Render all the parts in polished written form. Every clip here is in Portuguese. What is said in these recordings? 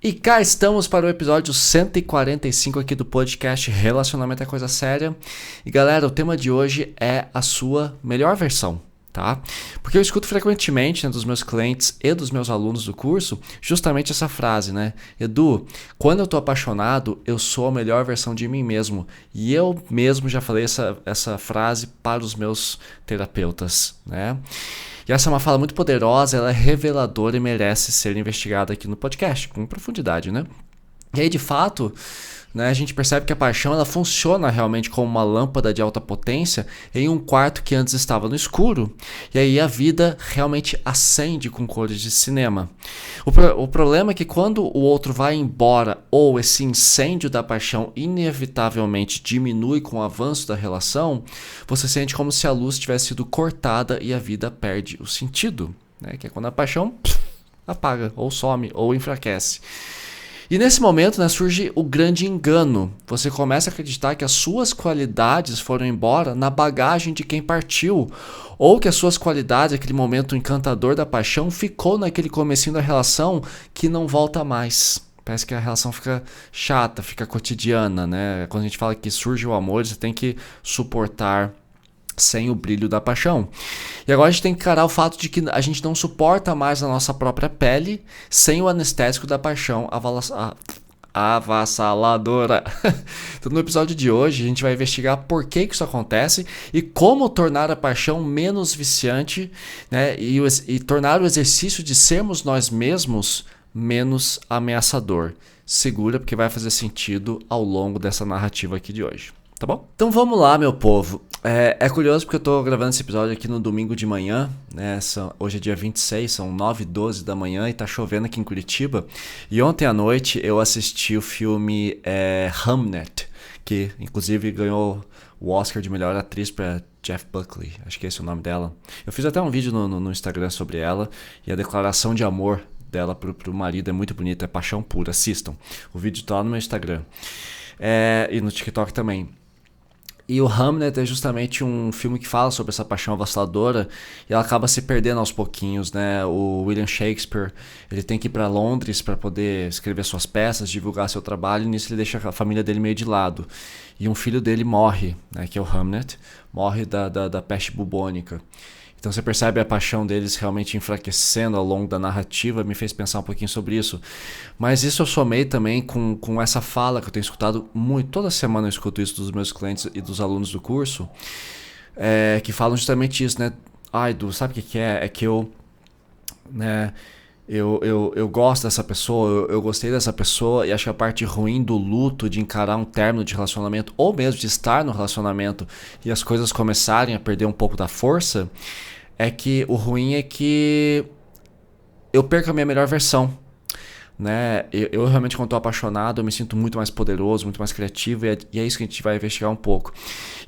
E cá estamos para o episódio 145 aqui do podcast Relacionamento é Coisa Séria. E galera, o tema de hoje é a sua melhor versão, tá? Porque eu escuto frequentemente, dos meus clientes e dos meus alunos do curso justamente essa frase, né? Edu, quando eu tô apaixonado, eu sou a melhor versão de mim mesmo. E eu mesmo já falei essa frase para os meus terapeutas, né? E essa é uma fala muito poderosa, ela é reveladora e merece ser investigada aqui no podcast, com profundidade, né? E aí, de fato, né, a gente percebe que a paixão ela funciona realmente como uma lâmpada de alta potência em um quarto que antes estava no escuro. E aí a vida realmente acende com cores de cinema. O problema é que quando o outro vai embora ou esse incêndio da paixão inevitavelmente diminui com o avanço da relação, você sente como se a luz tivesse sido cortada e a vida perde o sentido, né? Que é quando a paixão apaga, ou some, ou enfraquece. E nesse momento, né, surge o grande engano. Você começa a acreditar que as suas qualidades foram embora na bagagem de quem partiu, ou que as suas qualidades, aquele momento encantador da paixão, ficou naquele comecinho da relação que não volta mais. Parece que a relação fica chata, fica cotidiana, né? Quando a gente fala que surge o amor, você tem que suportar sem o brilho da paixão. E agora a gente tem que encarar o fato de que a gente não suporta mais a nossa própria pele sem o anestésico da paixão avassaladora. Então no episódio de hoje a gente vai investigar por que isso acontece e como tornar a paixão menos viciante, né, e tornar o exercício de sermos nós mesmos menos ameaçador. Segura, porque vai fazer sentido ao longo dessa narrativa aqui de hoje. Tá bom? Então vamos lá, meu povo. É curioso porque eu tô gravando esse episódio aqui no domingo de manhã, né? Hoje é dia 26, são 9h12 da manhã e tá chovendo aqui em Curitiba. E ontem à noite eu assisti o filme Hamnet, que inclusive ganhou o Oscar de melhor atriz pra Jeff Buckley, acho que esse é o nome dela. Eu fiz até um vídeo no Instagram sobre ela e a declaração de amor dela pro marido é muito bonita, é paixão pura, assistam. O vídeo tá lá no meu Instagram e no TikTok também. E o Hamnet é justamente um filme que fala sobre essa paixão avassaladora e ela acaba se perdendo aos pouquinhos, né? O William Shakespeare, ele tem que ir para Londres para poder escrever suas peças, divulgar seu trabalho, e nisso ele deixa a família dele meio de lado. E um filho dele morre, né? Que é o Hamnet, morre da peste bubônica. Então você percebe a paixão deles realmente enfraquecendo ao longo da narrativa, me fez pensar um pouquinho sobre isso. Mas isso eu somei também com essa fala que eu tenho escutado muito, toda semana eu escuto isso dos meus clientes e dos alunos do curso, que falam justamente isso, né? Ai, Edu, sabe o que é? É que eu gosto dessa pessoa, eu gostei dessa pessoa e acho que a parte ruim do luto, de encarar um término de relacionamento, ou mesmo de estar no relacionamento e as coisas começarem a perder um pouco da força, é que o ruim é que eu perco a minha melhor versão, né? Eu realmente, quando estou apaixonado, eu me sinto muito mais poderoso, muito mais criativo, e é isso que a gente vai investigar um pouco.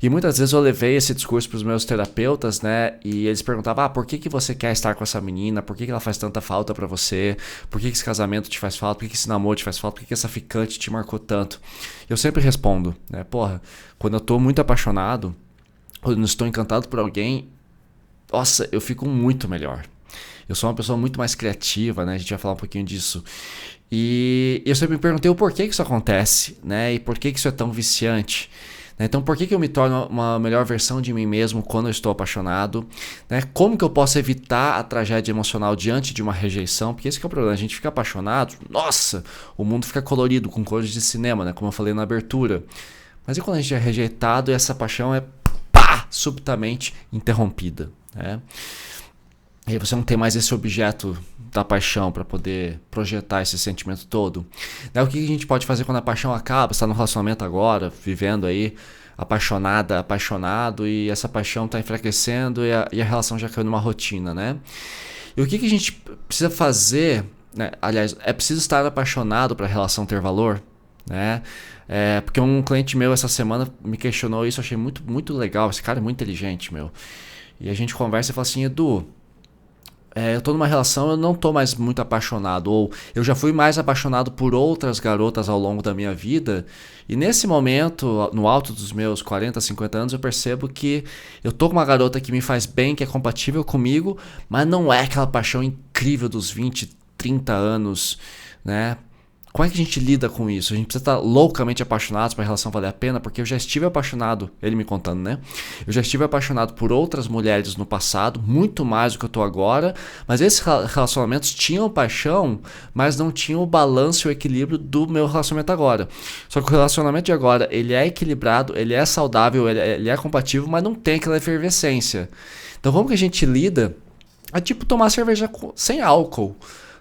E muitas vezes eu levei esse discurso para os meus terapeutas, né? E eles perguntavam, por que você quer estar com essa menina? Por que ela faz tanta falta para você? Por que esse casamento te faz falta? Por que esse namoro te faz falta? Por que essa ficante te marcou tanto? Eu sempre respondo, né? Quando eu estou muito apaixonado, quando eu estou encantado por alguém, nossa, eu fico muito melhor. Eu sou uma pessoa muito mais criativa, né? A gente vai falar um pouquinho disso. E eu sempre me perguntei o porquê que isso acontece, né? E por que isso é tão viciante. Então, por que eu me torno uma melhor versão de mim mesmo quando eu estou apaixonado? Né? Como que eu posso evitar a tragédia emocional diante de uma rejeição? Porque esse que é o problema, a gente fica apaixonado, nossa, o mundo fica colorido, com cores de cinema, né? Como eu falei na abertura. Mas e quando a gente é rejeitado e essa paixão é, subitamente interrompida, né? E aí você não tem mais esse objeto da paixão para poder projetar esse sentimento todo. O que a gente pode fazer quando a paixão acaba? Você está no relacionamento agora, vivendo aí, apaixonado, e essa paixão está enfraquecendo e a relação já caiu numa rotina, né? E o que a gente precisa fazer, né? Aliás, é preciso estar apaixonado para a relação ter valor, né? Porque um cliente meu essa semana me questionou isso, eu achei muito, muito legal. Esse cara é muito inteligente, meu. E a gente conversa e fala assim, Edu, eu tô numa relação, eu não tô mais muito apaixonado, ou eu já fui mais apaixonado por outras garotas ao longo da minha vida, e nesse momento, no alto dos meus 40, 50 anos, eu percebo que eu tô com uma garota que me faz bem, que é compatível comigo, mas não é aquela paixão incrível dos 20, 30 anos, né? Como é que a gente lida com isso? A gente precisa estar loucamente apaixonado para a relação valer a pena, porque eu já estive apaixonado, ele me contando, né? Eu já estive apaixonado por outras mulheres no passado, muito mais do que eu estou agora, mas esses relacionamentos tinham paixão, mas não tinham o balanço e o equilíbrio do meu relacionamento agora. Só que o relacionamento de agora, ele é equilibrado, ele é saudável, ele é compatível, mas não tem aquela efervescência. Então como que a gente lida? É tipo tomar cerveja sem álcool.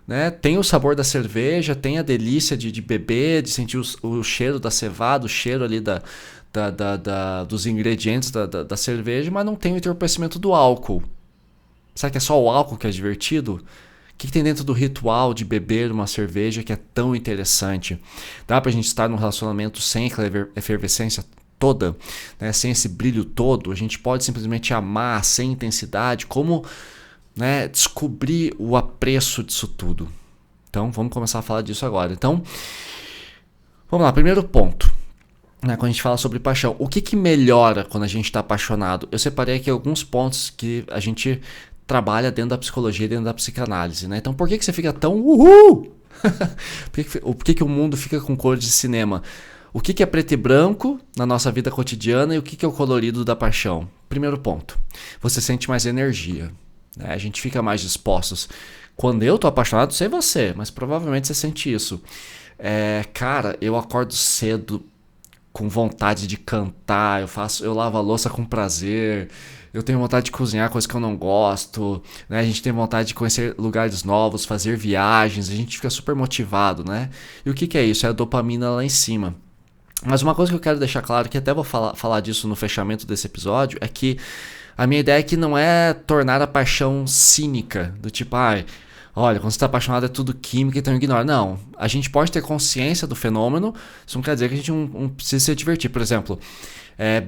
Né? Tem o sabor da cerveja, tem a delícia de beber, de sentir o cheiro da cevada, o cheiro ali dos ingredientes da cerveja, mas não tem o entorpecimento do álcool. Será que é só o álcool que é divertido? O que tem dentro do ritual de beber uma cerveja que é tão interessante? Dá pra gente estar num relacionamento sem aquela efervescência toda, né? Sem esse brilho todo? A gente pode simplesmente amar sem intensidade, como... né, descobrir o apreço disso tudo. Então vamos começar a falar disso agora. Então, vamos lá, primeiro ponto, né, quando a gente fala sobre paixão, o que melhora quando a gente está apaixonado? Eu separei aqui alguns pontos que a gente trabalha dentro da psicologia, dentro da psicanálise, né? Então por que você fica tão uhul? Por que o mundo fica com cor de cinema? O que é preto e branco na nossa vida cotidiana e o que é o colorido da paixão? Primeiro ponto, você sente mais energia. A gente fica mais dispostos. Quando eu tô apaixonado, sei você, mas provavelmente você sente isso. Cara, eu acordo cedo com vontade de cantar, eu lavo a louça com prazer, eu tenho vontade de cozinhar coisa que eu não gosto, né? A gente tem vontade de conhecer lugares novos, fazer viagens, a gente fica super motivado, né? E o que é isso? É a dopamina lá em cima. Mas uma coisa que eu quero deixar claro, que até vou falar disso no fechamento desse episódio, é que a minha ideia aqui não é tornar a paixão cínica, do tipo, olha, quando você está apaixonado é tudo química, então ignora. Não, a gente pode ter consciência do fenômeno, isso não quer dizer que a gente não precisa se divertir. Por exemplo,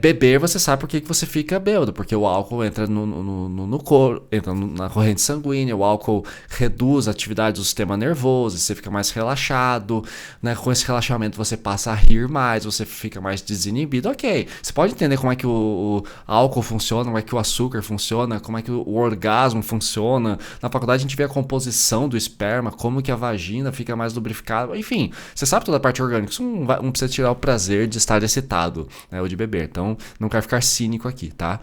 beber, você sabe por que você fica bêbado, porque o álcool entra no corpo, entra na corrente sanguínea, o álcool reduz a atividade do sistema nervoso, você fica mais relaxado, né? Com esse relaxamento você passa a rir mais, você fica mais desinibido, ok. Você pode entender como é que o álcool funciona, como é que o açúcar funciona, como é que o orgasmo funciona. Na faculdade a gente vê a composição do esperma, como que a vagina fica mais lubrificada, enfim, você sabe toda a parte orgânica, isso não precisa tirar o prazer de estar excitado, né, ou de beber. Então, não quero ficar cínico aqui, tá?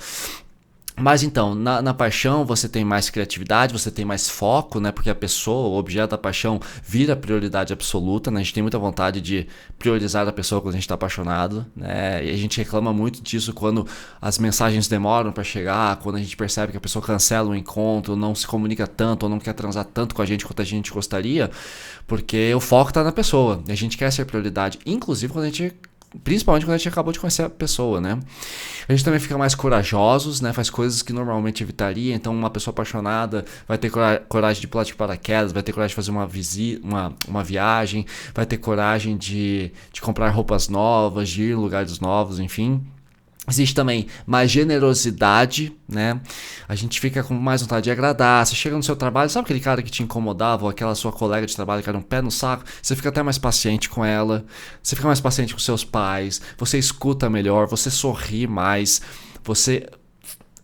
Mas então, na paixão você tem mais criatividade, você tem mais foco, né? Porque a pessoa, o objeto da paixão, vira prioridade absoluta, né? A gente tem muita vontade de priorizar a pessoa quando a gente está apaixonado, né? E a gente reclama muito disso quando as mensagens demoram para chegar, quando a gente percebe que a pessoa cancela um encontro, não se comunica tanto, ou não quer transar tanto com a gente quanto a gente gostaria, porque o foco está na pessoa, e a gente quer ser prioridade, inclusive principalmente quando a gente acabou de conhecer a pessoa, né? A gente também fica mais corajosos, né? Faz coisas que normalmente evitaria. Então, uma pessoa apaixonada vai ter coragem de pular de paraquedas, vai ter coragem de fazer uma viagem, vai ter coragem de comprar roupas novas, de ir em lugares novos, enfim. Existe também mais generosidade, né? A gente fica com mais vontade de agradar. Você chega no seu trabalho, sabe aquele cara que te incomodava, ou aquela sua colega de trabalho que era um pé no saco? Você fica até mais paciente com ela, você fica mais paciente com seus pais, você escuta melhor, você sorri mais, você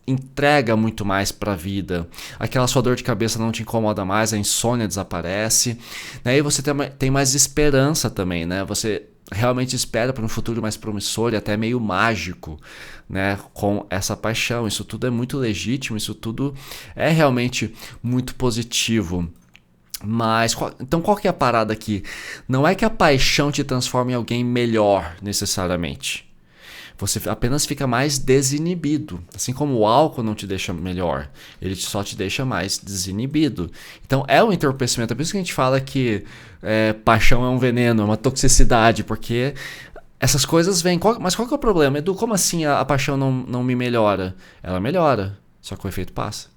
entrega muito mais para a vida. Aquela sua dor de cabeça não te incomoda mais, a insônia desaparece, né? E você tem mais esperança também, né? Você realmente espera para um futuro mais promissor e até meio mágico, né, com essa paixão. Isso tudo é muito legítimo, isso tudo é realmente muito positivo. Mas, então qual que é a parada aqui? Não é que a paixão te transforma em alguém melhor, necessariamente. Você apenas fica mais desinibido. Assim como o álcool não te deixa melhor, ele só te deixa mais desinibido. Então é um entorpecimento. É por isso que a gente fala que paixão é um veneno, é uma toxicidade, porque essas coisas vêm. Mas qual que é o problema, Edu? Como assim a paixão não me melhora? Ela melhora, só que o efeito passa.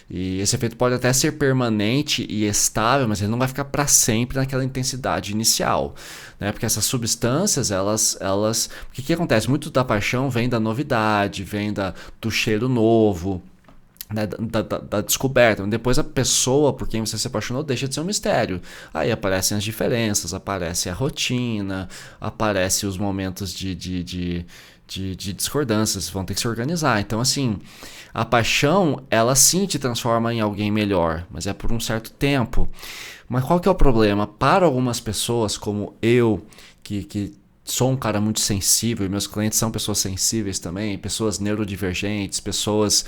E esse efeito pode até ser permanente e estável, mas ele não vai ficar para sempre naquela intensidade inicial, né? Porque essas substâncias, o que acontece? Muito da paixão vem da novidade, vem do cheiro novo, né? Da descoberta. Depois a pessoa por quem você se apaixonou deixa de ser um mistério. Aí aparecem as diferenças, aparece a rotina, aparecem os momentos de discordâncias, vão ter que se organizar. Então, assim, a paixão, ela sim te transforma em alguém melhor, mas é por um certo tempo. Mas qual que é o problema? Para algumas pessoas, como eu, que sou um cara muito sensível, e meus clientes são pessoas sensíveis também, pessoas neurodivergentes, pessoas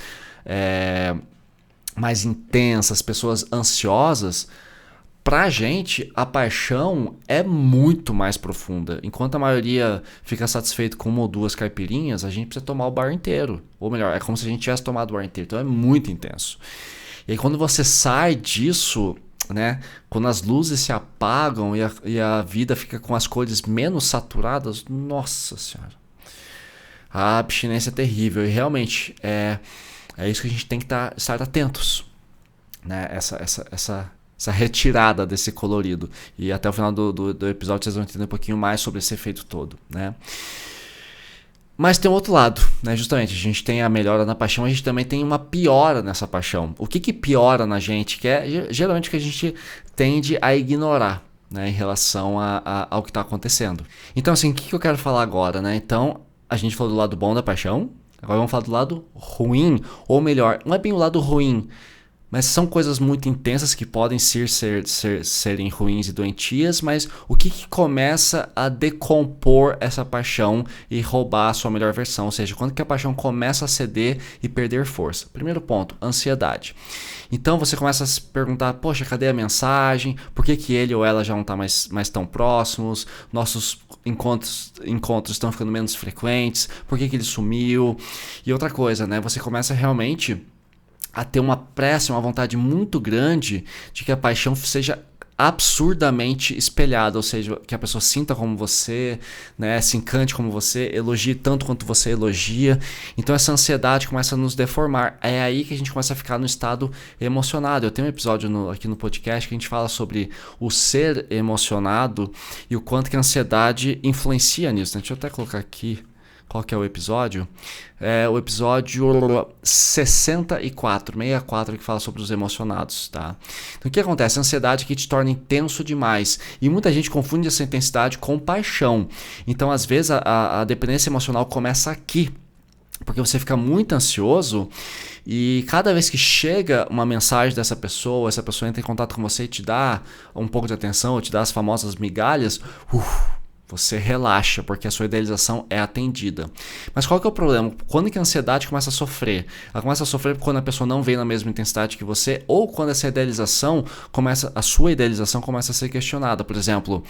mais intensas, pessoas ansiosas, pra gente, a paixão é muito mais profunda. Enquanto a maioria fica satisfeito com uma ou duas caipirinhas, a gente precisa tomar o bar inteiro. Ou melhor, é como se a gente tivesse tomado o bar inteiro. Então é muito intenso. E aí quando você sai disso, né, quando as luzes se apagam e a vida fica com as cores menos saturadas, nossa senhora, a abstinência é terrível. E realmente é isso que a gente tem que estar atentos, né? Essa retirada desse colorido. E até o final do episódio vocês vão entender um pouquinho mais sobre esse efeito todo, né? Mas tem um outro lado, né? Justamente, a gente tem a melhora na paixão, a gente também tem uma piora nessa paixão. O que piora na gente? Que é geralmente o que a gente tende a ignorar, né? Em relação ao que está acontecendo. Então, assim, o que eu quero falar agora, né? Então, a gente falou do lado bom da paixão, agora vamos falar do lado ruim, ou melhor, não é bem o lado ruim, mas são coisas muito intensas que podem serem ruins e doentias, mas o que começa a decompor essa paixão e roubar a sua melhor versão? Ou seja, quando que a paixão começa a ceder e perder força? Primeiro ponto, ansiedade. Então você começa a se perguntar, poxa, cadê a mensagem? Por que ele ou ela já não está mais tão próximos? Nossos encontros estão ficando menos frequentes? Por que ele sumiu? E outra coisa, né? Você começa realmente a ter uma pressa, uma vontade muito grande de que a paixão seja absurdamente espelhada, ou seja, que a pessoa sinta como você, né, se encante como você, elogie tanto quanto você elogia. Então essa ansiedade começa a nos deformar. É aí que a gente começa a ficar no estado emocionado. Eu tenho um episódio aqui no podcast que a gente fala sobre o ser emocionado e o quanto que a ansiedade influencia nisso, né? Deixa eu até colocar aqui qual que é o episódio. É o episódio 64, que fala sobre os emocionados, tá? Então o que acontece? A ansiedade que te torna intenso demais. E muita gente confunde essa intensidade com paixão. Então às vezes a dependência emocional começa aqui. Porque você fica muito ansioso e cada vez que chega uma mensagem dessa pessoa, essa pessoa entra em contato com você e te dá um pouco de atenção, ou te dá as famosas migalhas, você relaxa, porque a sua idealização é atendida. Mas qual que é o problema? Quando que a ansiedade começa a sofrer? Ela começa a sofrer quando a pessoa não vem na mesma intensidade que você, ou quando essa idealização a sua idealização começa a ser questionada. Por exemplo,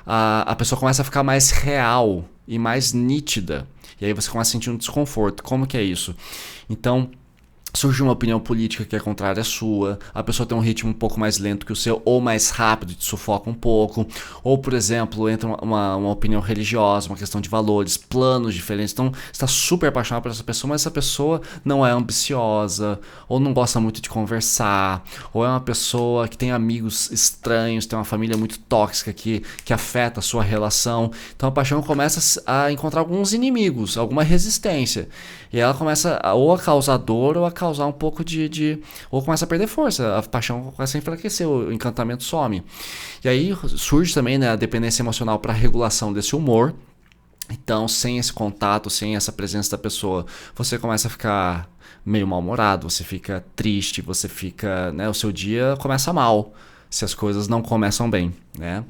a pessoa começa a ficar mais real e mais nítida. E aí você começa a sentir um desconforto. Como que é isso? Então, surge uma opinião política que é contrária à sua, a pessoa tem um ritmo um pouco mais lento que o seu, ou mais rápido, te sufoca um pouco, ou, por exemplo, entra uma opinião religiosa, uma questão de valores, planos diferentes. Então, você está super apaixonado por essa pessoa, mas essa pessoa não é ambiciosa, ou não gosta muito de conversar, ou é uma pessoa que tem amigos estranhos, tem uma família muito tóxica que afeta a sua relação. Então, a paixão começa a encontrar alguns inimigos, alguma resistência, e ela começa ou a causar dor, ou a causar um pouco ou começa a perder força, a paixão começa a enfraquecer, o encantamento some. E aí surge também, né, a dependência emocional para a regulação desse humor. Então, sem esse contato, sem essa presença da pessoa, você começa a ficar meio mal-humorado, você fica triste, você fica, né, o seu dia começa mal, se as coisas não começam bem, né?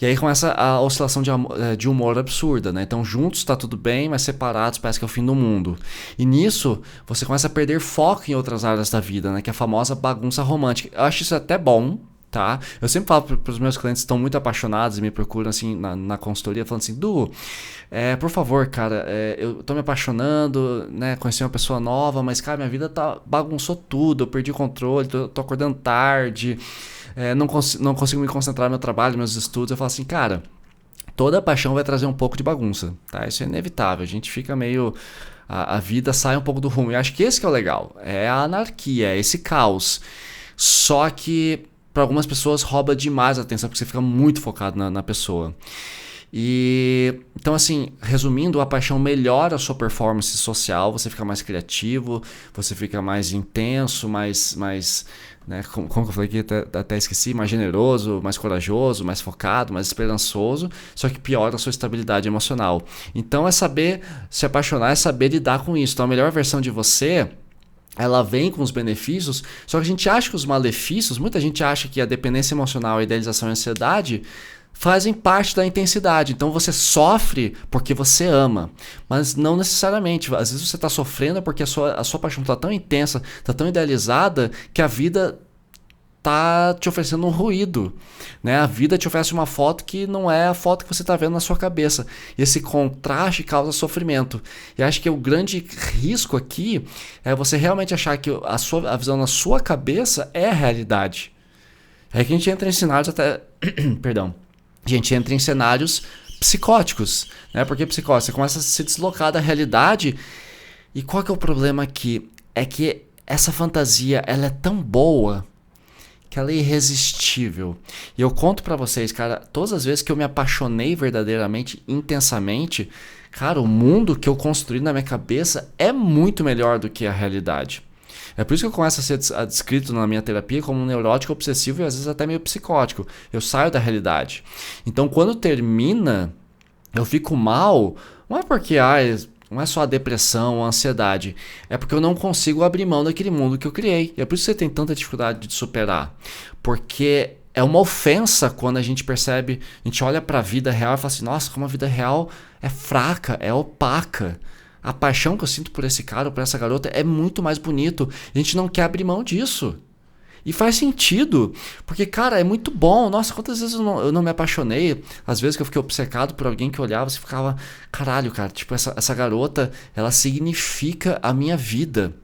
E aí começa a oscilação de humor absurda, né? Então juntos tá tudo bem, mas separados parece que é o fim do mundo. E nisso você começa a perder foco em outras áreas da vida, né? Que é a famosa bagunça romântica. Eu acho isso até bom, tá? Eu sempre falo para os meus clientes que estão muito apaixonados e me procuram assim na consultoria, falando assim, Du, por favor, cara, eu tô me apaixonando, né? Conheci uma pessoa nova, mas cara, minha vida bagunçou tudo, eu perdi o controle, tô acordando tarde, não consigo me concentrar no meu trabalho, nos meus estudos. Eu falo assim, cara, toda paixão vai trazer um pouco de bagunça, tá? Isso é inevitável, a gente fica meio... A vida sai um pouco do rumo. E acho que esse que é o legal, é a anarquia, é esse caos. Só que para algumas pessoas rouba demais a atenção, porque você fica muito focado na pessoa. E então, assim, resumindo, a paixão melhora a sua performance social, você fica mais criativo, você fica mais intenso, mais né, como eu falei aqui, até esqueci, mais generoso, mais corajoso, mais focado, mais esperançoso, só que piora a sua estabilidade emocional. Então é saber se apaixonar, é saber lidar com isso. Então a melhor versão de você ela vem com os benefícios, só que a gente acha que os malefícios, muita gente acha que a dependência emocional, a idealização e a ansiedade fazem parte da intensidade. Então você sofre porque você ama, mas não necessariamente. Às vezes você está sofrendo porque a sua paixão está tão intensa, está tão idealizada, que a vida tá te oferecendo um ruído, né? A vida te oferece uma foto que não é a foto que você está vendo na sua cabeça. E esse contraste causa sofrimento. E acho que o grande risco aqui é você realmente achar que a visão na sua cabeça é a realidade. É que a gente entra em cenários até... Perdão. A gente entra em cenários psicóticos, né? Porque psicótico, você começa a se deslocar da realidade. E qual que é o problema aqui? É que essa fantasia, ela é tão boa que ela é irresistível. E eu conto pra vocês, cara, todas as vezes que eu me apaixonei verdadeiramente, intensamente, cara, o mundo que eu construí na minha cabeça é muito melhor do que a realidade. É por isso que eu começo a ser descrito na minha terapia como um neurótico obsessivo e às vezes até meio psicótico. Eu saio da realidade. Então quando termina, eu fico mal, não é porque não é só a depressão, a ansiedade. É porque eu não consigo abrir mão daquele mundo que eu criei. E é por isso que você tem tanta dificuldade de superar. Porque é uma ofensa quando a gente percebe, a gente olha para a vida real e fala assim, nossa, como a vida real é fraca, é opaca. A paixão que eu sinto por esse cara ou por essa garota é muito mais bonito. A gente não quer abrir mão disso. E faz sentido, porque, cara, é muito bom. Nossa, quantas vezes eu não me apaixonei. Às vezes que eu fiquei obcecado por alguém que olhava e ficava, caralho, cara, tipo, essa garota, ela significa a minha vida.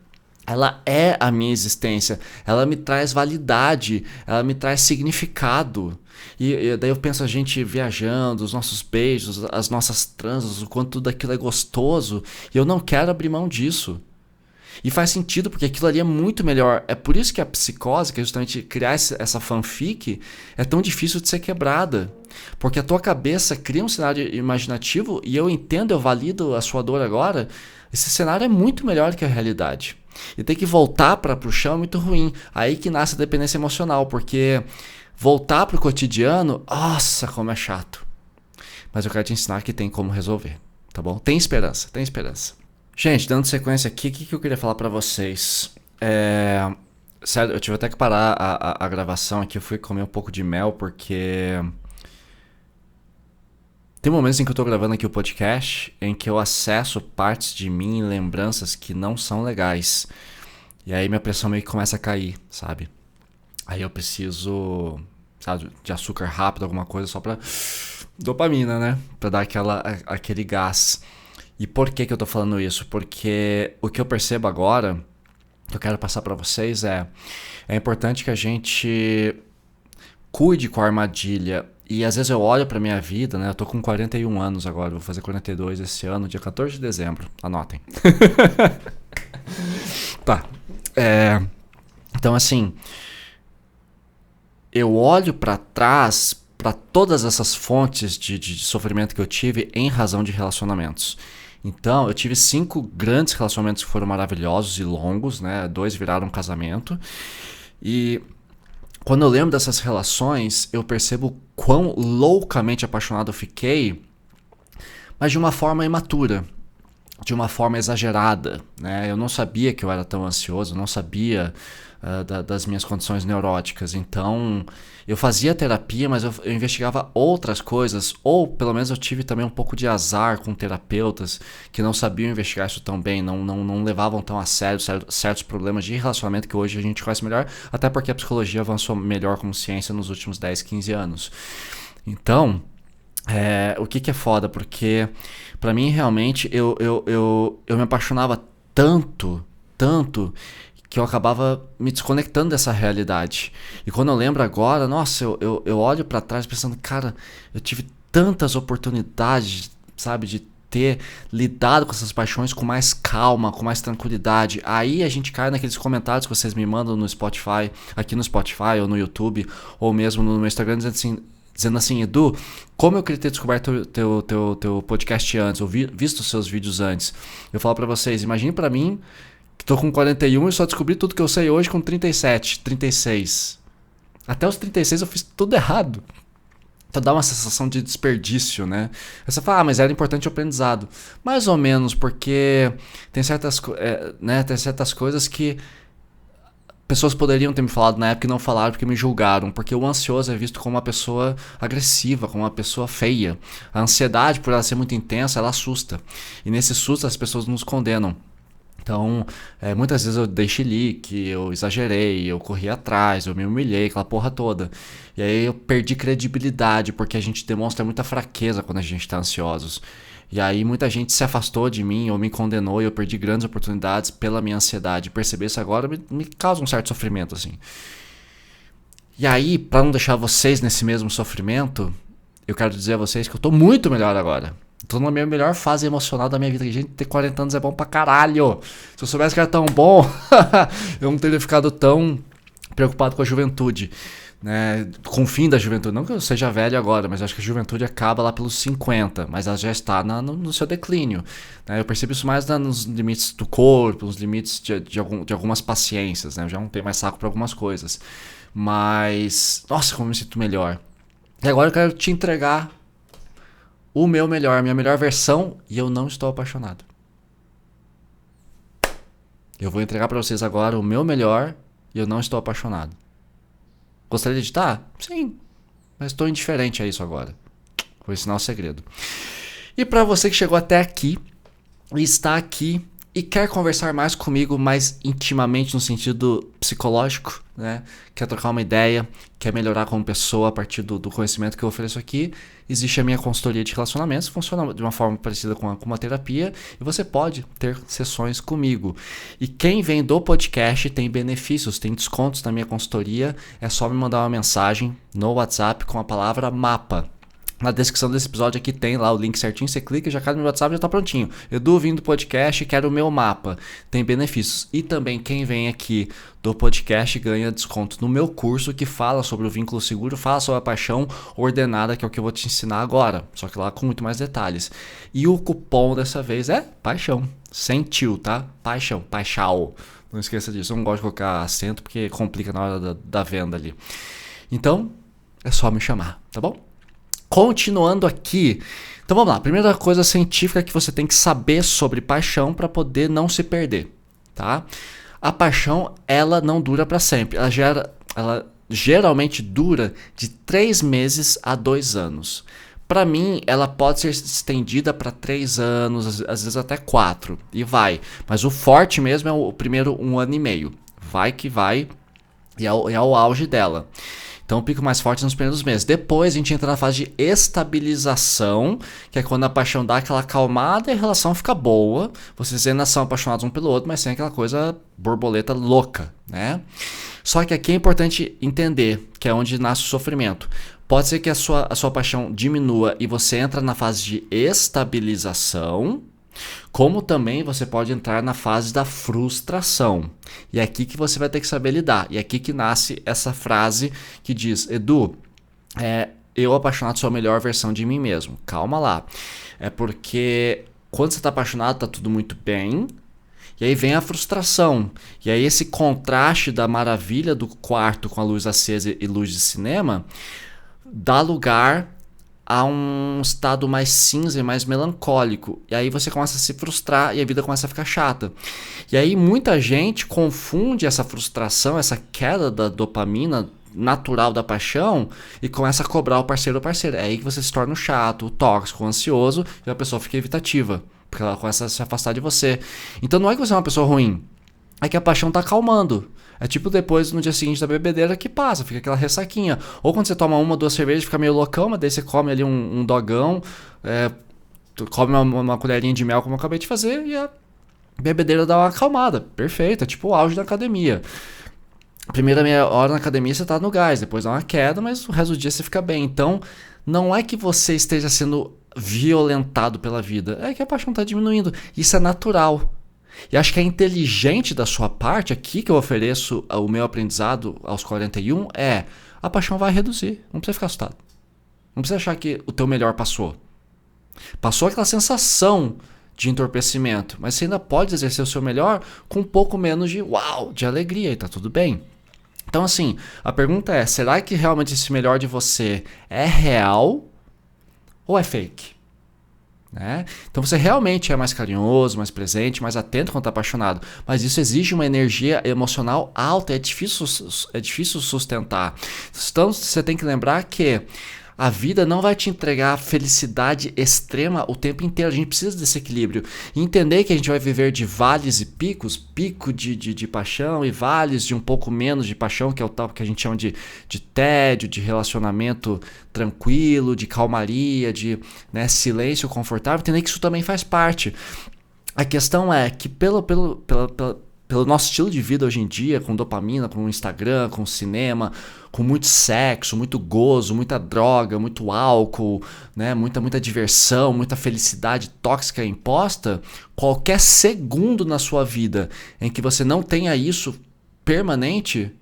Ela é a minha existência. Ela me traz validade, ela me traz significado. E daí eu penso a gente viajando, os nossos beijos, as nossas transas, o quanto tudo aquilo é gostoso. E eu não quero abrir mão disso. E faz sentido, porque aquilo ali é muito melhor. É por isso que a psicose, que é justamente criar essa fanfic, é tão difícil de ser quebrada. Porque a tua cabeça cria um cenário imaginativo e eu entendo, eu valido a sua dor agora. Esse cenário é muito melhor que a realidade. E ter que voltar para o chão é muito ruim. Aí que nasce a dependência emocional, porque voltar para o cotidiano, nossa, como é chato. Mas eu quero te ensinar que tem como resolver, tá bom? Tem esperança, tem esperança. Gente, dando sequência aqui, o que eu queria falar pra vocês? Sério, eu tive até que parar a gravação aqui, eu fui comer um pouco de mel, porque tem momentos em que eu tô gravando aqui o podcast, em que eu acesso partes de mim, lembranças que não são legais. E aí minha pressão meio que começa a cair, sabe? Aí eu preciso, sabe, de açúcar rápido, alguma coisa só pra dopamina, né? Pra dar aquele gás. E por que eu tô falando isso? Porque o que eu percebo agora, que eu quero passar pra vocês é importante que a gente cuide com a armadilha. E às vezes eu olho pra minha vida, né? Eu tô com 41 anos agora, vou fazer 42 esse ano, dia 14 de dezembro. Anotem. Tá. Então assim, eu olho pra trás pra todas essas fontes de sofrimento que eu tive em razão de relacionamentos. Então, eu tive 5 grandes relacionamentos que foram maravilhosos e longos, né? 2 viraram um casamento. E quando eu lembro dessas relações, eu percebo quão loucamente apaixonado eu fiquei, mas de uma forma imatura, de uma forma exagerada, né? Eu não sabia que eu era tão ansioso, eu não sabia das minhas condições neuróticas. Então, eu fazia terapia, mas eu investigava outras coisas, ou pelo menos eu tive também um pouco de azar com terapeutas que não sabiam investigar isso tão bem, não levavam tão a sério certos problemas de relacionamento que hoje a gente conhece melhor, até porque a psicologia avançou melhor como ciência nos últimos 10, 15 anos. Então, o que é foda? Porque pra mim realmente eu me apaixonava tanto, que eu acabava me desconectando dessa realidade. E quando eu lembro agora, nossa, eu olho pra trás pensando, cara, eu tive tantas oportunidades, sabe, de ter lidado com essas paixões com mais calma, com mais tranquilidade. Aí a gente cai naqueles comentários que vocês me mandam no Spotify, aqui no Spotify ou no YouTube, ou mesmo no meu Instagram, dizendo assim, Edu, como eu queria ter descoberto teu podcast antes, ou visto os seus vídeos antes. Eu falo pra vocês, imagine pra mim que tô com 41 e só descobri tudo que eu sei hoje com 37, 36. Até os 36 eu fiz tudo errado. Então dá uma sensação de desperdício, né? Aí você fala, mas era importante o aprendizado. Mais ou menos, porque tem certas coisas que pessoas poderiam ter me falado na época e não falaram porque me julgaram. Porque o ansioso é visto como uma pessoa agressiva, como uma pessoa feia. A ansiedade, por ela ser muito intensa, ela assusta. E nesse susto as pessoas nos condenam. Então, muitas vezes eu dei chilique, eu exagerei, eu corri atrás, eu me humilhei, aquela porra toda. E aí eu perdi credibilidade, porque a gente demonstra muita fraqueza quando a gente tá ansiosos. E aí muita gente se afastou de mim ou me condenou e eu perdi grandes oportunidades pela minha ansiedade. Perceber isso agora me causa um certo sofrimento, assim. E aí, pra não deixar vocês nesse mesmo sofrimento, eu quero dizer a vocês que eu tô muito melhor agora. Tô na minha melhor fase emocional da minha vida. Gente, ter 40 anos é bom pra caralho. Se eu soubesse que era tão bom, eu não teria ficado tão preocupado com a juventude, né? Com o fim da juventude. Não que eu seja velho agora, mas acho que a juventude acaba lá pelos 50, mas ela já está no seu declínio, né? Eu percebo isso mais nos limites do corpo, nos limites de algumas paciências, né? Eu já não tenho mais saco pra algumas coisas. Mas, nossa, como eu me sinto melhor. E agora eu quero te entregar o meu melhor, a minha melhor versão, e eu não estou apaixonado. Eu vou entregar pra vocês agora o meu melhor e eu não estou apaixonado. Gostaria de estar? Sim, mas estou indiferente a isso agora. Vou ensinar o segredo. E pra você que chegou até aqui e está aqui e quer conversar mais comigo, mais intimamente no sentido psicológico, né? Quer trocar uma ideia, quer melhorar como pessoa a partir do conhecimento que eu ofereço aqui, existe a minha consultoria de relacionamentos, funciona de uma forma parecida com uma terapia, e você pode ter sessões comigo. E quem vem do podcast tem benefícios, tem descontos na minha consultoria, é só me mandar uma mensagem no WhatsApp com a palavra MAPA. Na descrição desse episódio aqui tem lá o link certinho, você clica e já cai no meu WhatsApp e já tá prontinho. Edu, vindo do podcast, quero o meu mapa. Tem benefícios. E também quem vem aqui do podcast ganha desconto no meu curso que fala sobre o vínculo seguro, fala sobre a paixão ordenada, que é o que eu vou te ensinar agora. Só que lá com muito mais detalhes. E o cupom dessa vez é paixão. Sem tio, tá? Paixão, paixão. Não esqueça disso. Eu não gosto de colocar acento porque complica na hora da venda ali. Então, é só me chamar, tá bom? Continuando aqui, então vamos lá. Primeira coisa científica que você tem que saber sobre paixão para poder não se perder, tá? A paixão, ela não dura para sempre. Ela geralmente dura de 3 meses a 2 anos. Para mim, ela pode ser estendida para 3 anos, às vezes até 4, e vai. Mas o forte mesmo é o primeiro 1 ano e meio. Vai que vai, e é o auge dela. Então o pico mais forte nos primeiros meses. Depois a gente entra na fase de estabilização, que é quando a paixão dá aquela acalmada e a relação fica boa. Vocês ainda são apaixonados um pelo outro, mas sem aquela coisa borboleta louca, né? Só que aqui é importante entender que é onde nasce o sofrimento. Pode ser que a sua paixão diminua e você entra na fase de estabilização, como também você pode entrar na fase da frustração. E é aqui que você vai ter que saber lidar. E é aqui que nasce essa frase que diz: Edu, eu apaixonado sou a melhor versão de mim mesmo. Calma lá. É porque quando você está apaixonado está tudo muito bem. E aí vem a frustração. E aí esse contraste da maravilha do quarto com a luz acesa e luz de cinema dá lugar a um estado mais cinza e mais melancólico. E aí você começa a se frustrar e a vida começa a ficar chata. E aí muita gente confunde essa frustração, essa queda da dopamina natural da paixão e começa a cobrar o parceiro ou parceira. É aí que você se torna o chato, o tóxico, o ansioso e a pessoa fica evitativa, porque ela começa a se afastar de você. Então não é que você é uma pessoa ruim, é que a paixão tá acalmando. É tipo depois, no dia seguinte da bebedeira, que passa, fica aquela ressaquinha. Ou quando você toma 1 ou 2 cervejas, fica meio loucão, mas daí você come ali um dogão, come uma colherinha de mel, como eu acabei de fazer, e a bebedeira dá uma acalmada. Perfeito, é tipo o auge da academia. Primeira meia hora na academia você tá no gás, depois dá uma queda, mas o resto do dia você fica bem. Então, não é que você esteja sendo violentado pela vida, é que a paixão tá diminuindo. Isso é natural. E acho que é inteligente da sua parte, aqui que eu ofereço o meu aprendizado aos 41, a paixão vai reduzir. Não precisa ficar assustado. Não precisa achar que o teu melhor passou. Passou aquela sensação de entorpecimento, mas você ainda pode exercer o seu melhor com um pouco menos de uau, de alegria, e tá tudo bem. Então assim, a pergunta é, será que realmente esse melhor de você é real ou é fake? Né? Então você realmente é mais carinhoso, mais presente, mais atento quando está apaixonado. Mas isso exige uma energia emocional alta, é difícil sustentar. Então você tem que lembrar que a vida não vai te entregar felicidade extrema o tempo inteiro. A gente precisa desse equilíbrio. E entender que a gente vai viver de vales e picos, pico de paixão e vales de um pouco menos de paixão, que é o tal que a gente chama de tédio, de relacionamento tranquilo, de calmaria, de silêncio confortável. Entender que isso também faz parte. A questão é que pelo nosso estilo de vida hoje em dia, com dopamina, com Instagram, com cinema, com muito sexo, muito gozo, muita droga, muito álcool, né? muita diversão, muita felicidade tóxica imposta, qualquer segundo na sua vida em que você não tenha isso permanente,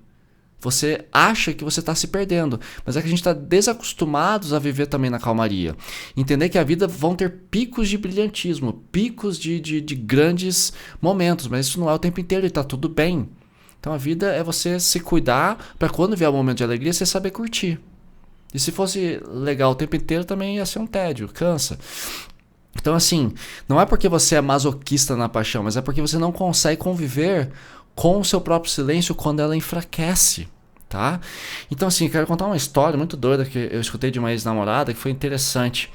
você acha que você está se perdendo. Mas é que a gente está desacostumados a viver também na calmaria. Entender que a vida vão ter picos de brilhantismo, picos de grandes momentos, mas isso não é o tempo inteiro e está tudo bem. Então a vida é você se cuidar para quando vier o momento de alegria, você saber curtir. E se fosse legal o tempo inteiro, também ia ser um tédio, cansa. Então assim, não é porque você é masoquista na paixão, mas é porque você não consegue conviver com o seu próprio silêncio quando ela enfraquece, tá? Então assim, quero contar uma história muito doida que eu escutei de uma ex-namorada que foi interessante.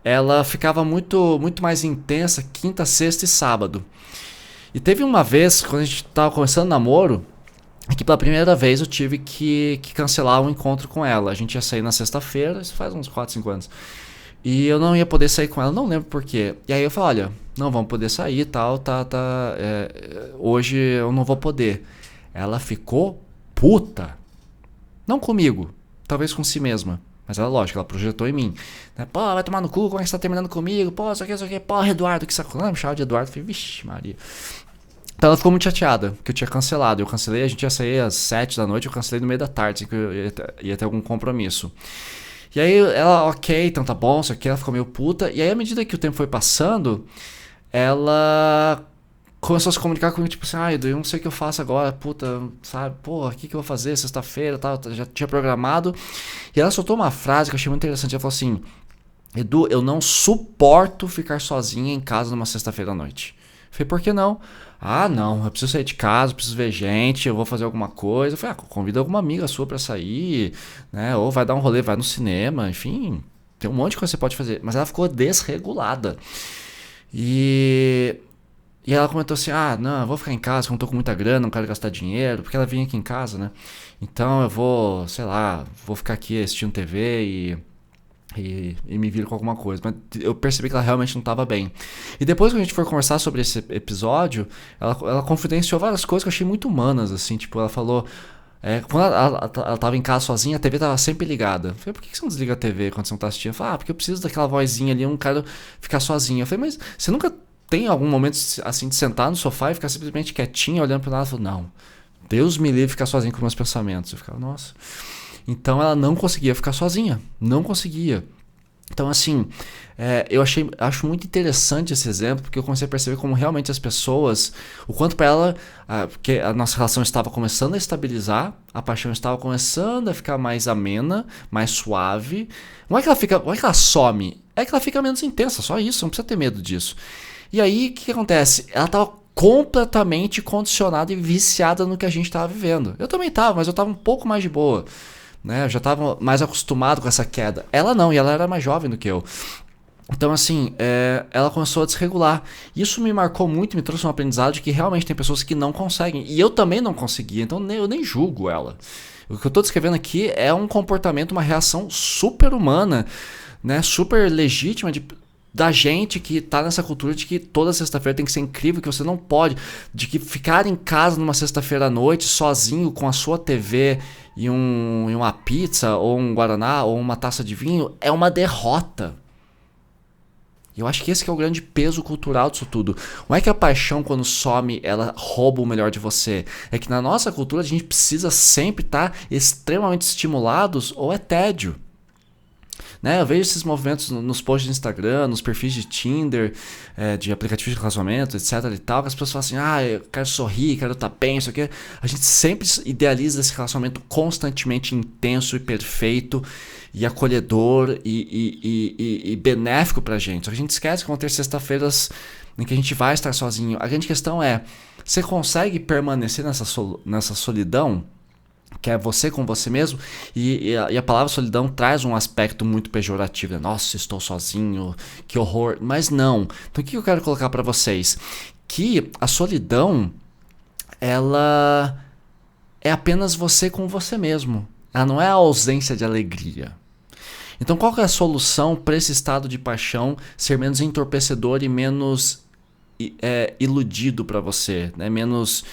Ela ficava muito mais intensa quinta, sexta e sábado. E teve uma vez, quando a gente estava começando o namoro, que pela primeira vez eu tive que cancelar um encontro com ela. A gente ia sair na sexta-feira, isso faz uns 4, 5 anos. E eu não ia poder sair com ela, não lembro por quê. E aí eu falei, olha, não vamos poder sair e tal, hoje eu não vou poder. Ela ficou puta. Não comigo, talvez com si mesma. Mas ela, lógico, ela projetou em mim. Né? Pô, vai tomar no cu, como é que você tá terminando comigo? Pô, isso aqui, porra, Eduardo, que saco. Não, me chamava de Eduardo, eu falei, vixe, Maria. Então ela ficou muito chateada, que eu tinha cancelado. Eu cancelei, a gente ia sair às 7 da noite, eu cancelei no meio da tarde, assim, que eu ia ter algum compromisso. E aí ela, ok, então tá bom, isso aqui, ela ficou meio puta. E aí à medida que o tempo foi passando, ela começou a se comunicar comigo, tipo assim, Edu, eu não sei o que eu faço agora, puta, sabe, porra, o que eu vou fazer sexta-feira, tal, já tinha programado. E ela soltou uma frase que eu achei muito interessante, ela falou assim, Edu, eu não suporto ficar sozinha em casa numa sexta-feira à noite. Eu falei, por que não? Ah, não, eu preciso sair de casa, preciso ver gente, eu vou fazer alguma coisa. Eu falei, convida alguma amiga sua pra sair, né? Ou vai dar um rolê, vai no cinema, enfim, tem um monte de coisa que você pode fazer. Mas ela ficou desregulada. E ela comentou assim, não, eu vou ficar em casa, eu não tô com muita grana, não quero gastar dinheiro, porque ela vinha aqui em casa, né? Então eu vou, sei lá, vou ficar aqui assistindo TV e me viro com alguma coisa. Mas eu percebi que ela realmente não estava bem. E depois que a gente for conversar sobre esse episódio, ela confidenciou várias coisas que eu achei muito humanas, assim, tipo, ela falou... quando ela tava em casa sozinha, a TV tava sempre ligada. Eu falei, por que você não desliga a TV quando você não tá assistindo? Eu falei, porque eu preciso daquela vozinha ali, eu não quero ficar sozinha. Eu falei, mas você nunca tem algum momento assim de sentar no sofá e ficar simplesmente quietinha, olhando pro nada? Ela falou, não, Deus me livre ficar sozinho com meus pensamentos. Eu ficava, nossa... Então ela não conseguia ficar sozinha, não conseguia. Então assim, eu acho muito interessante esse exemplo, porque eu comecei a perceber como realmente as pessoas, o quanto para ela, porque a nossa relação estava começando a estabilizar, a paixão estava começando a ficar mais amena, mais suave. Não é que ela some, é que ela fica menos intensa, só isso, não precisa ter medo disso. E aí, o que acontece? Ela estava completamente condicionada e viciada no que a gente estava vivendo. Eu também estava, mas eu estava um pouco mais de boa. Né? Eu já estava mais acostumado com essa queda. Ela não, e ela era mais jovem do que eu. Então assim, ela começou a desregular. Isso me marcou muito, me trouxe um aprendizado de que realmente tem pessoas que não conseguem. E eu também não conseguia, então eu nem julgo ela. O que eu estou descrevendo aqui é um comportamento, uma reação super humana, né? Super legítima da gente que tá nessa cultura de que toda sexta-feira tem que ser incrível, que você não pode, de que ficar em casa numa sexta-feira à noite sozinho com a sua TV e uma pizza ou um guaraná ou uma taça de vinho é uma derrota. E eu acho que esse que é o grande peso cultural disso tudo. Não é que a paixão, quando some, ela rouba o melhor de você. É que na nossa cultura a gente precisa sempre estar extremamente estimulados ou é tédio. Né? Eu vejo esses movimentos nos posts de Instagram, nos perfis de Tinder, de aplicativos de relacionamento, etc e tal, que as pessoas falam assim, eu quero sorrir, quero estar bem, isso aqui. A gente sempre idealiza esse relacionamento constantemente intenso e perfeito e acolhedor e benéfico pra gente. Só que a gente esquece que vão ter sexta-feiras em que a gente vai estar sozinho. A grande questão é, você consegue permanecer nessa solidão? Que é você com você mesmo, e a palavra solidão traz um aspecto muito pejorativo, né? Nossa, estou sozinho, que horror, mas não. Então o que eu quero colocar para vocês? Que a solidão, ela é apenas você com você mesmo, ela não é a ausência de alegria. Então qual que é a solução para esse estado de paixão ser menos entorpecedor e menos iludido para você, né? menos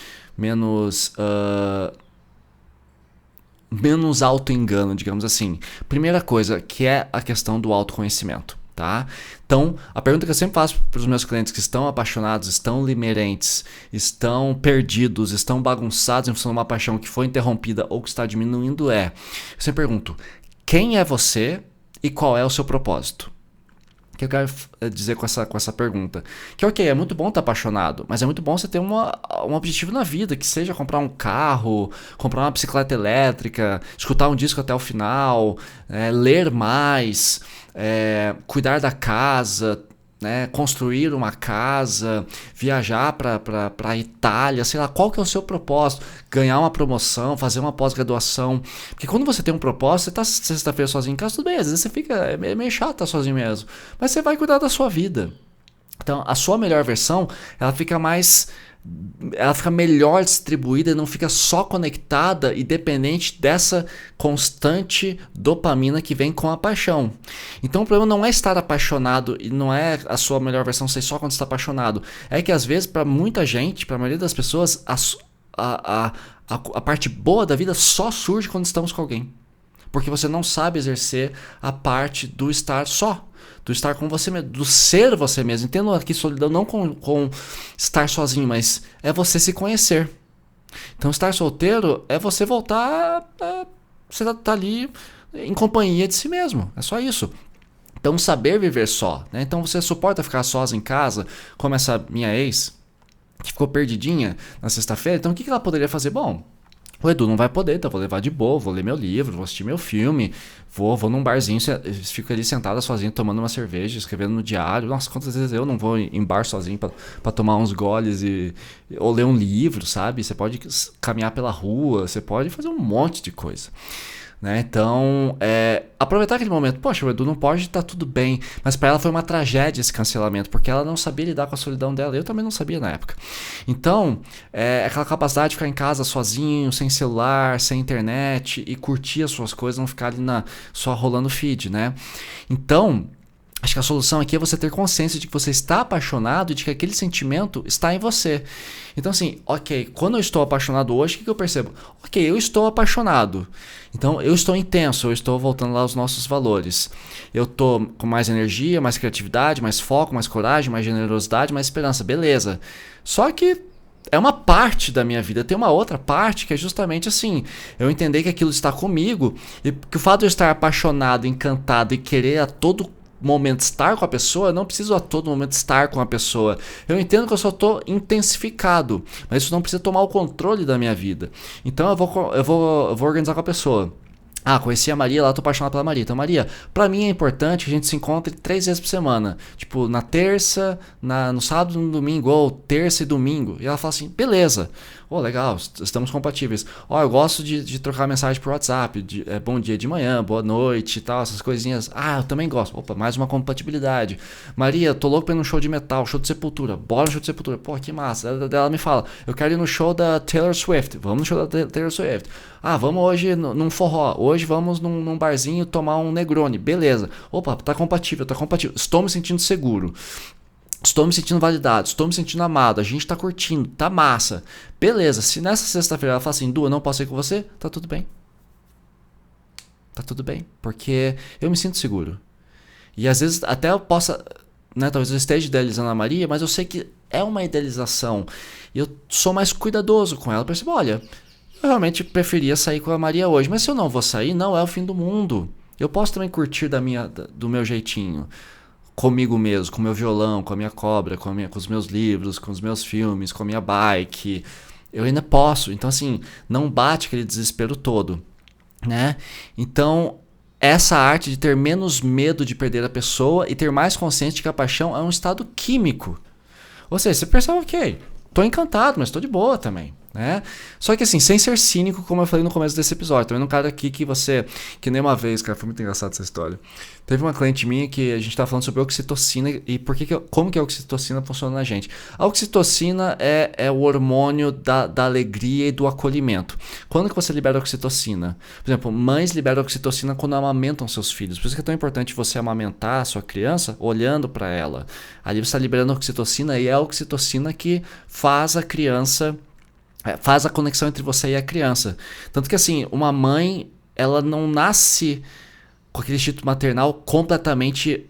auto-engano, digamos assim. Primeira coisa, que é a questão do autoconhecimento, tá? Então, a pergunta que eu sempre faço para os meus clientes que estão apaixonados, estão limerentes, estão perdidos, estão bagunçados em função de uma paixão que foi interrompida ou que está diminuindo eu sempre pergunto, quem é você e qual é o seu propósito? O que eu quero dizer com essa pergunta? Que ok, é muito bom estar apaixonado, mas é muito bom você ter um objetivo na vida, que seja comprar um carro, comprar uma bicicleta elétrica, escutar um disco até o final, ler mais, cuidar da casa, né, construir uma casa, viajar para a Itália, sei lá, qual que é o seu propósito? Ganhar uma promoção, fazer uma pós-graduação. Porque quando você tem um propósito, você está sexta-feira sozinho em casa, tudo bem, às vezes você fica é meio chato estar sozinho mesmo, mas você vai cuidar da sua vida. Então, a sua melhor versão, ela fica melhor distribuída e não fica só conectada e dependente dessa constante dopamina que vem com a paixão. Então o problema não é estar apaixonado e não é a sua melhor versão ser só quando está apaixonado. É que às vezes para muita gente, para a maioria das pessoas, a parte boa da vida só surge quando estamos com alguém. Porque você não sabe exercer a parte do estar só. Do estar com você mesmo, do ser você mesmo. Entendo aqui solidão não com estar sozinho, mas é você se conhecer. Então estar solteiro é você voltar, você tá ali em companhia de si mesmo, é só isso. Então saber viver só, né? Então você suporta ficar sós em casa, como essa minha ex, que ficou perdidinha na sexta-feira, então o que ela poderia fazer? Bom, o Edu não vai poder, então vou levar de boa, vou ler meu livro, vou assistir meu filme, vou num barzinho, fico ali sentada sozinho, tomando uma cerveja, escrevendo no diário. Nossa, quantas vezes eu não vou em bar sozinho pra tomar uns goles ou ler um livro, sabe? Você pode caminhar pela rua, você pode fazer um monte de coisa. Né? Então, aproveitar aquele momento. Poxa, o Edu não pode, tá tudo bem. Mas para ela foi uma tragédia esse cancelamento, porque ela não sabia lidar com a solidão dela. Eu também não sabia na época. Então, aquela capacidade de ficar em casa sozinho, sem celular, sem internet e curtir as suas coisas, não ficar ali só rolando feed, né? Então, acho que a solução aqui é você ter consciência de que você está apaixonado e de que aquele sentimento está em você. Então assim, ok, quando eu estou apaixonado hoje, o que eu percebo? Ok, eu estou apaixonado. Então eu estou intenso, eu estou voltando lá aos nossos valores. Eu estou com mais energia, mais criatividade, mais foco, mais coragem, mais generosidade, mais esperança. Beleza. Só que é uma parte da minha vida. Tem uma outra parte que é justamente assim, eu entender que aquilo está comigo e que o fato de eu estar apaixonado, encantado e querer a todo momento estar com a pessoa, eu não preciso a todo momento estar com a pessoa. Eu entendo que eu só estou intensificado, mas isso não precisa tomar o controle da minha vida. Então eu vou organizar com a pessoa. Conheci a Maria, lá tô apaixonado pela Maria. Então, Maria, pra mim é importante que a gente se encontre 3 vezes por semana. Tipo, na terça, no sábado e no domingo, ou terça e domingo. E ela fala assim, beleza. Legal, estamos compatíveis. Eu gosto de trocar mensagem por WhatsApp, bom dia de manhã, boa noite e tal, essas coisinhas. Eu também gosto. Opa, mais uma compatibilidade. Maria, tô louco pra ir num show de metal, show de Sepultura. Bora no show de Sepultura. Pô, que massa. Ela me fala, eu quero ir no show da Taylor Swift. Vamos no show da Taylor Swift. Vamos hoje num forró. Hoje vamos num barzinho tomar um Negroni. Beleza. Opa, tá compatível. Estou me sentindo seguro. Estou me sentindo validado, estou me sentindo amado, a gente tá curtindo, tá massa. Beleza, se nessa sexta-feira ela fala assim, Du, eu não posso ir com você, tá tudo bem. Tá tudo bem, porque eu me sinto seguro. E às vezes até eu possa, né, talvez eu esteja idealizando a Maria, mas eu sei que é uma idealização. E eu sou mais cuidadoso com ela, eu percebo, olha, eu realmente preferia sair com a Maria hoje, mas se eu não vou sair, não é o fim do mundo. Eu posso também curtir do meu jeitinho, comigo mesmo, com o meu violão, com a minha cobra, com os meus livros, com os meus filmes, com a minha bike. Eu ainda posso. Então, assim, não bate aquele desespero todo, né? Então, essa arte de ter menos medo de perder a pessoa e ter mais consciência de que a paixão é um estado químico. Ou seja, você percebe, ok, tô encantado, mas tô de boa também, né? Só que assim, sem ser cínico, como eu falei no começo desse episódio. Também não cara aqui que nem uma vez, cara, foi muito engraçado essa história. Teve uma cliente minha que a gente tava falando sobre oxitocina e como que a oxitocina funciona na gente. A oxitocina é o hormônio da alegria e do acolhimento. Quando que você libera oxitocina? Por exemplo, mães liberam oxitocina quando amamentam seus filhos. Por isso que é tão importante você amamentar a sua criança olhando para ela. Ali você está liberando oxitocina e é a oxitocina que faz a criança... faz a conexão entre você e a criança. Tanto que assim, uma mãe, ela não nasce com aquele instinto maternal completamente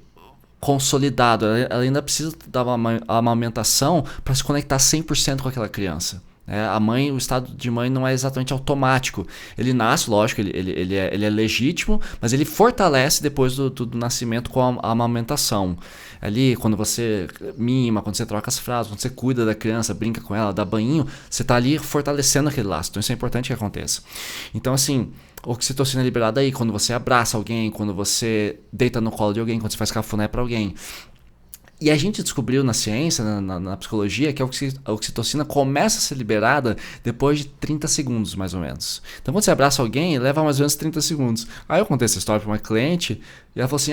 consolidado. Ela ainda precisa da amamentação para se conectar 100% com aquela criança. A mãe, o estado de mãe não é exatamente automático. Ele nasce, lógico, ele é legítimo, mas ele fortalece depois do nascimento com a amamentação. Ali, quando você mima, quando você troca as fraldas, quando você cuida da criança, brinca com ela, dá banho, você está ali fortalecendo aquele laço. Então isso é importante que aconteça. Então assim, oxitocina é liberada aí quando você abraça alguém, quando você deita no colo de alguém, quando você faz cafuné para alguém. E a gente descobriu na ciência, na psicologia, que a oxitocina começa a ser liberada depois de 30 segundos, mais ou menos. Então, quando você abraça alguém, leva mais ou menos 30 segundos. Aí eu contei essa história para uma cliente e ela falou assim,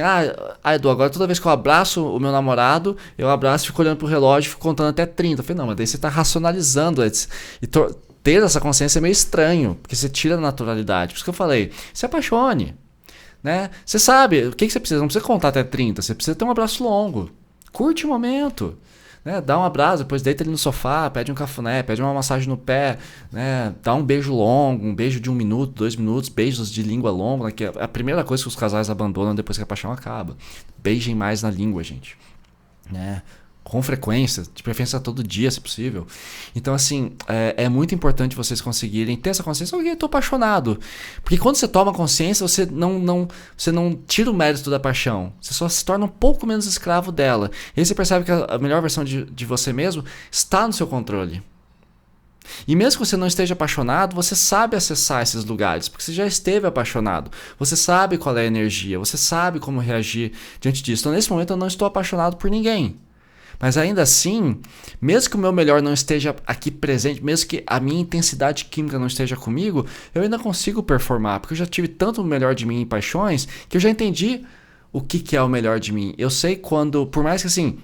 Edu, agora toda vez que eu abraço o meu namorado, eu abraço e fico olhando pro relógio e fico contando até 30. Eu falei, não, mas daí você está racionalizando. Ter essa consciência é meio estranho, porque você tira a naturalidade. Por isso que eu falei, se apaixone. Né? Você sabe, o que você precisa? Não precisa contar até 30, você precisa ter um abraço longo. Curte o momento, né? Dá um abraço, depois deita ele no sofá, pede um cafuné, pede uma massagem no pé, né? Dá um beijo longo, um beijo de 1 minuto, 2 minutos, beijos de língua longa, né? Que é a primeira coisa que os casais abandonam depois que a paixão acaba. Beijem mais na língua, gente, né? Com frequência, de preferência todo dia, se possível. Então, assim, é muito importante vocês conseguirem ter essa consciência. Ok, eu tô apaixonado. Porque quando você toma consciência, você não tira o mérito da paixão. Você só se torna um pouco menos escravo dela. E aí você percebe que a melhor versão de você mesmo está no seu controle. E mesmo que você não esteja apaixonado, você sabe acessar esses lugares, porque você já esteve apaixonado. Você sabe qual é a energia, você sabe como reagir diante disso. Então, nesse momento, eu não estou apaixonado por ninguém. Mas ainda assim, mesmo que o meu melhor não esteja aqui presente, mesmo que a minha intensidade química não esteja comigo, eu ainda consigo performar, porque eu já tive tanto o melhor de mim em paixões, que eu já entendi o que é o melhor de mim. Eu sei quando, por mais que assim,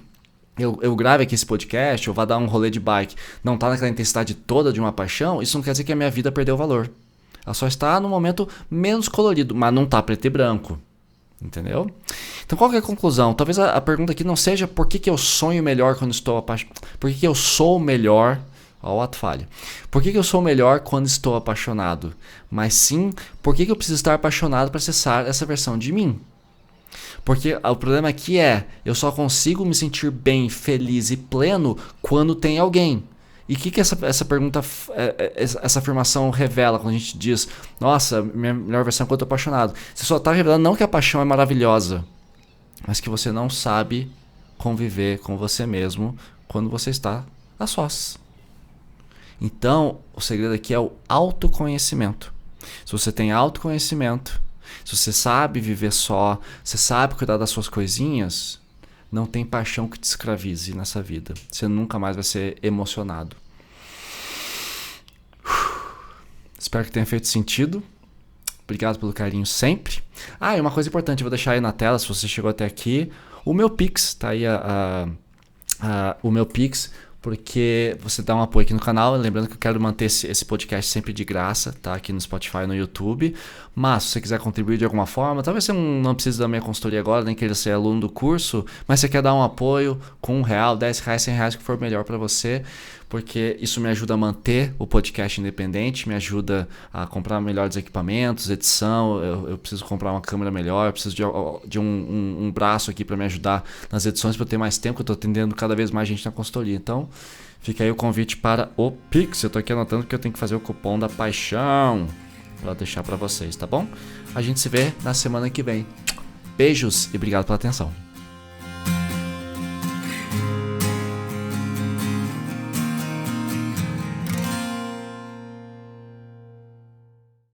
eu grave aqui esse podcast, ou vá dar um rolê de bike, não tá naquela intensidade toda de uma paixão, isso não quer dizer que a minha vida perdeu valor. Ela só está no momento menos colorido, mas não tá preto e branco. Entendeu? Então qual que é a conclusão? Talvez a pergunta aqui não seja por que eu sonho melhor quando estou apaixonado. Por que eu sou melhor? Ó, o ato falho. Por que eu sou melhor quando estou apaixonado? Mas sim, por que eu preciso estar apaixonado para acessar essa versão de mim? Porque o problema aqui eu só consigo me sentir bem, feliz e pleno quando tem alguém. E o que essa pergunta, essa afirmação revela quando a gente diz, nossa, minha melhor versão é quando eu tô apaixonado? Você só está revelando não que a paixão é maravilhosa, mas que você não sabe conviver com você mesmo quando você está a sós. Então, o segredo aqui é o autoconhecimento. Se você tem autoconhecimento, se você sabe viver só, você sabe cuidar das suas coisinhas, não tem paixão que te escravize nessa vida. Você nunca mais vai ser emocionado. Espero que tenha feito sentido. Obrigado pelo carinho sempre. E uma coisa importante, eu vou deixar aí na tela, se você chegou até aqui, o meu Pix. Tá aí o meu Pix, porque você dá um apoio aqui no canal. Lembrando que eu quero manter esse podcast sempre de graça, tá? Aqui no Spotify e no YouTube. Mas se você quiser contribuir de alguma forma, talvez você não precise da minha consultoria agora, nem queira ser aluno do curso, mas você quer dar um apoio com R$1, R$10, R$100, que for melhor para você, porque isso me ajuda a manter o podcast independente, me ajuda a comprar melhores equipamentos, edição, eu preciso comprar uma câmera melhor, eu preciso de um braço aqui para me ajudar nas edições, para eu ter mais tempo, eu estou atendendo cada vez mais gente na consultoria. Então, fica aí o convite para o Pix. Eu estou aqui anotando que eu tenho que fazer o cupom da paixão. para deixar para vocês, tá bom? A gente se vê na semana que vem. Beijos e obrigado pela atenção.